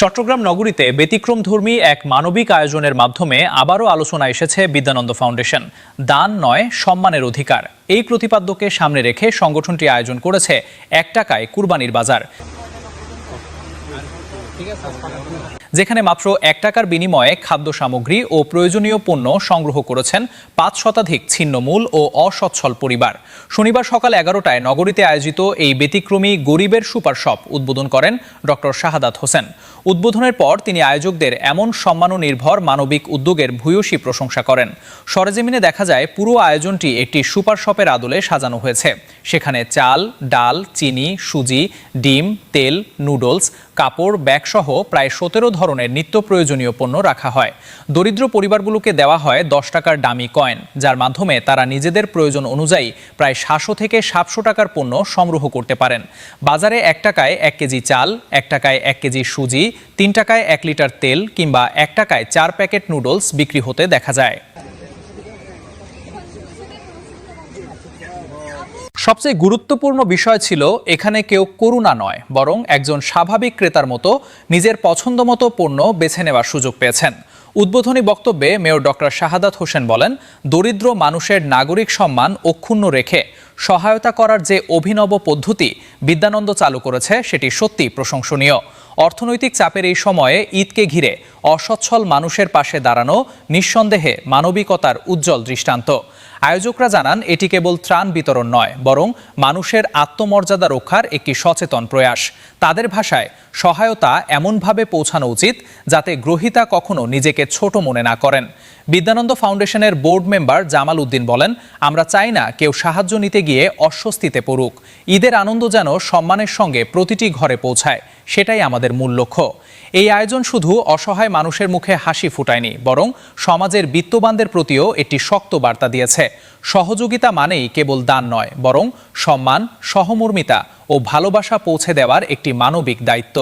চট্টগ্রাম নগরীতে ব্যতিক্রমধর্মী এক মানবিক আয়োজনের মাধ্যমে আবারও আলোচনা এসেছে বিদ্যানন্দ ফাউন্ডেশন। দান নয়, সম্মানের অধিকার, এই প্রতিপাদ্যকে সামনে রেখে সংগঠনটি আয়োজন করেছে ১ টাকায় কুরবানির বাজার, যেখানে মাত্র ১ টাকার বিনিময়ে খাদ্য সামগ্রী ও প্রয়োজনীয় পণ্য সংগ্রহ করেছেন ৫ শতাধিক ছিন্নমূল ও অসচ্ছল পরিবার। শনিবার সকাল ১১টায় নগরীতে আয়োজিত এই ব্যতিক্রমী গরিবের সুপার শপ উদ্বোধন করেন ডক্টর শাহাদাত হোসেন। উদ্বোধনের পর তিনি আয়োজকদের এমন সম্মাননির্ভর মানবিক উদ্যোগের ভূয়সী প্রশংসা করেন। সরেজমিনে দেখা যায় পুরো আয়োজনটি একটি সুপার শপের আদলে সাজানো হয়েছে। সেখানে চাল, ডাল, চিনি, সুজি, ডিম, তেল, নুডলস, কাপড়, ব্যাগসহ প্রায় ১৭ ধরনের নিত্য প্রয়োজনীয় পণ্য রাখা হয়। দরিদ্র পরিবারগুলোকে দেওয়া হয় ১০ টাকার দামি কয়েন, যার মাধ্যমে তারা নিজেদের প্রয়োজন অনুযায়ী প্রায় ৭০০ থেকে ৭০০ টাকার পণ্য সংগ্রহ করতে পারেন। বাজারে ১ টাকায় ১ কেজি চাল, ১ টাকায় ১ কেজি সুজি, ৩ টাকায় ১ লিটার তেল কিংবা ১ টাকায় ৪ প্যাকেট নুডলস বিক্রি হতে দেখা যায়। সবচেয়ে গুরুত্বপূর্ণ বিষয় ছিল এখানে কেউ করুণা নয়, বরং একজন স্বাভাবিক ক্রেতার মতো নিজের পছন্দমতো পণ্য বেছে নেওয়ার সুযোগ পেয়েছেন। উদ্বোধনী বক্তব্যে মেয়র ডক্টর শাহাদাত হোসেন বলেন, দরিদ্র মানুষের নাগরিক সম্মান অক্ষুণ্ণ রেখে সহায়তা করার যে অভিনব পদ্ধতি বিদ্যানন্দ চালু করেছে সেটি সত্যি প্রশংসনীয়। অর্থনৈতিক চাপের এই সময়ে ঈদকে ঘিরে অসচ্ছল মানুষের পাশে দাঁড়ানো নিঃসন্দেহে মানবিকতার উজ্জ্বল দৃষ্টান্ত। আয়োজকরা জানান, এটি কেবল ত্রাণ বিতরণ নয়, বরং মানুষের আত্মমর্যাদা রক্ষার একটি সচেতন প্রয়াস। তাদের ভাষায়, সহায়তা এমনভাবে পৌঁছানো উচিত যাতে গ্রহীতা কখনো নিজেকে ছোট মনে না করেন। বিদ্যানন্দ ফাউন্ডেশনের বোর্ড মেম্বার জামাল উদ্দিন বলেন, আমরা চাই না কেউ সাহায্য নিতে গিয়ে অস্বস্তিতে পড়ুক। ঈদের আনন্দ যেন সম্মানের সঙ্গে প্রতিটি ঘরে পৌঁছায়, সেটাই আমাদের মূল লক্ষ্য। এই আয়োজন শুধু অসহায় মানুষের মুখে হাসি ফুটায়নি, বরং সমাজের বিত্তবানদের প্রতিও একটি শক্ত বার্তা দিয়েছে। সহযোগিতা মানেই কেবল দান নয়, বরং সম্মান, সহমর্মিতা ও ভালোবাসা পৌঁছে দেওয়ার একটি মানবিক দায়িত্ব।